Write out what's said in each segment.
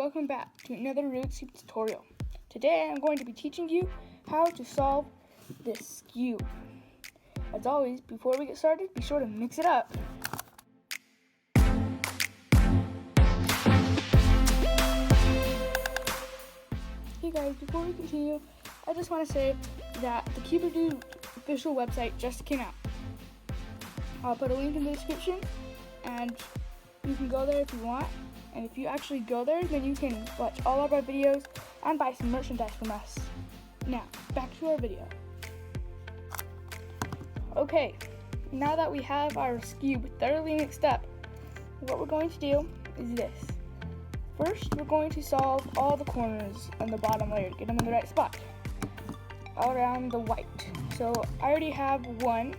welcome back to another Skewb tutorial. Today I'm going to be teaching you how to solve this Skewb. As always, before we get started, be sure to mix it up. Hey guys, before we continue, I just want to say that the Skewb official website just came out. I'll put a link in the description and you can go there if you want. And if you actually go there, then you can watch all of our videos and buy some merchandise from us. Now, back to our video. Okay, now that we have our Skewb thoroughly mixed up, what we're going to do is this. First, we're going to solve all the corners on the bottom layer to get them in the right spot, all around the white. So I already have one.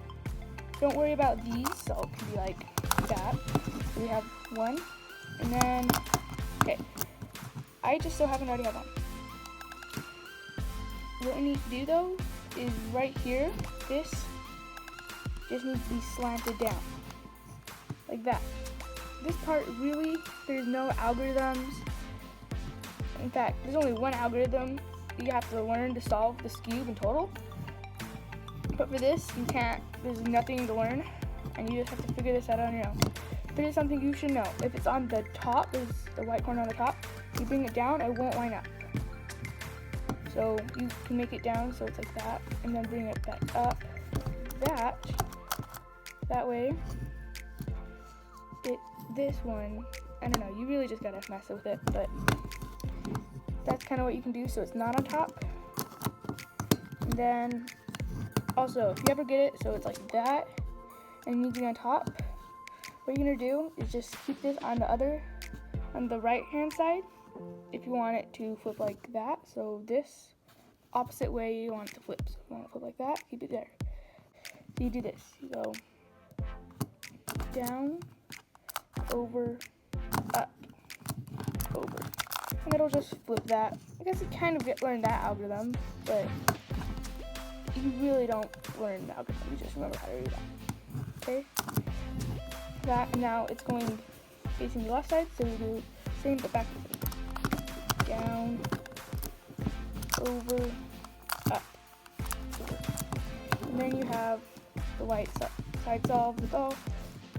Don't worry about these, so it can be like that. So we have one. And then, okay, I just so happen to already have one. What we need to do though is right here, this just needs to be slanted down, like that. This part really, there's no algorithms. In fact, there's only one algorithm you have to learn to solve the Skewb in total. But for this, you can't, there's nothing to learn, and you just have to figure this out on your own. But it's something you should know. If it's on the top, there's the white corner on the top, you bring it down, it won't line up. So you can make it down so it's like that, and then bring it back up that way. This one, I don't know, you really just gotta mess with it, but that's kind of what you can do so it's not on top. And then also, if you ever get it so it's like that, and you need to be on top, what you're gonna do is just keep this on the right hand side if you want it to flip like that. So this opposite way you want it to flip. So if you want it to flip like that, keep it there. So you do this. You go down, over, up, over. And it'll just flip that. I guess you kind of learn that algorithm, but you really don't learn the algorithm. You just remember how to do that. Okay? That, and now it's going facing the left side, so we do same but backwards. Down, over, up, over. And then you have the white side solved with all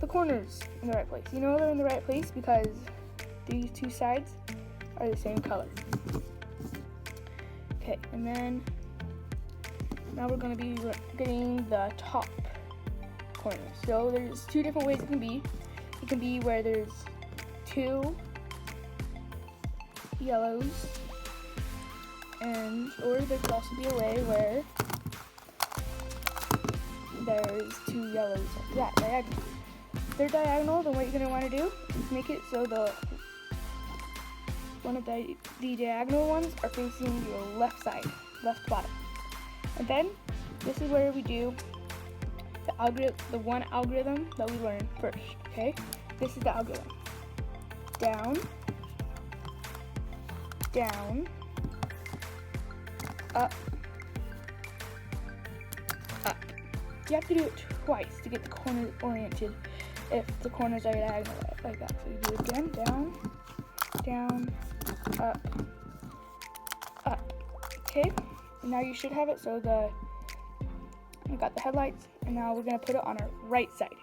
the corners in the right place. You know they're in the right place because these two sides are the same color. Okay, and then now we're going to be getting the top corners. So there's two different ways it can be. It can be where there's two yellows, or there could also be a way where there's two yellows like that, diagonal. If they're diagonal, then what you're going to want to do is make it so one of the diagonal ones are facing your left side, left bottom. And then this is where we do the one algorithm that we learned first, okay? This is the algorithm. Down, down, up, up. You have to do it twice to get the corners oriented if the corners are diagonal like that. So you do it again, down, down, up, up. Okay? And now you should have it so we got the headlights, and now we're going to put it on our right side.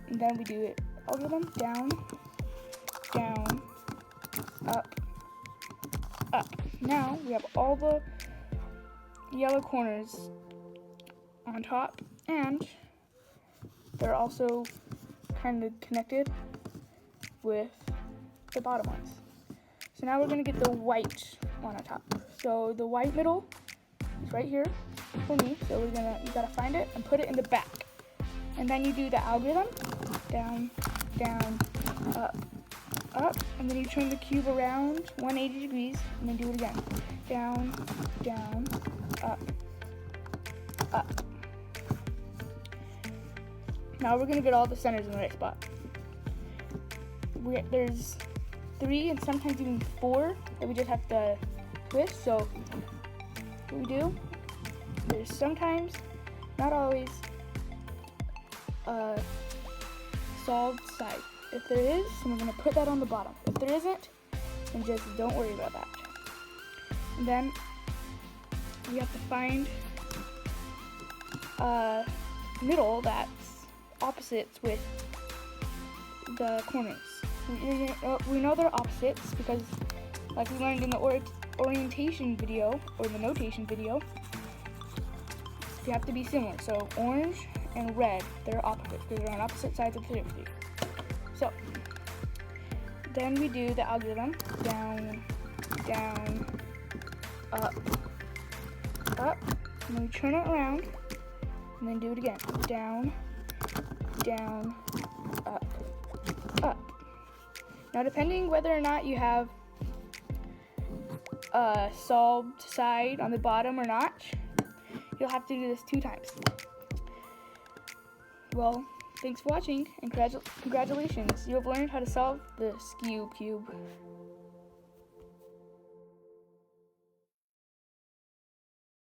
And then we do it algorithm, down, down, up, up. Now we have all the yellow corners on top, and they're also kind of connected with the bottom ones. So now we're going to get the white one on top. So the white middle is right here for me. So you gotta find it and put it in the back. And then you do the algorithm, down, down, up, up, and then you turn the cube around 180 degrees and then do it again. Down, down, up, up. Now we're gonna get all the centers in the right spot. There's 3 and sometimes even 4 that we just have to twist. So what we do, there's sometimes, not always, a solved side. If there is, then we're going to put that on the bottom. If there isn't, and just don't worry about that. And then we have to find a middle that's opposites with the corners. We know they're opposites because, like we learned in the orientation video, or the notation video, they have to be similar. So orange and red, they're opposite because they're on opposite sides of the triptych. So then we do the algorithm: down, down, up, up, and then we turn it around, and then do it again: down, down, up, up. Now, depending whether or not you have a solved side on the bottom or not, you'll have to do this 2 times. Well, thanks for watching, and congratulations, you have learned how to solve the Skewb cube.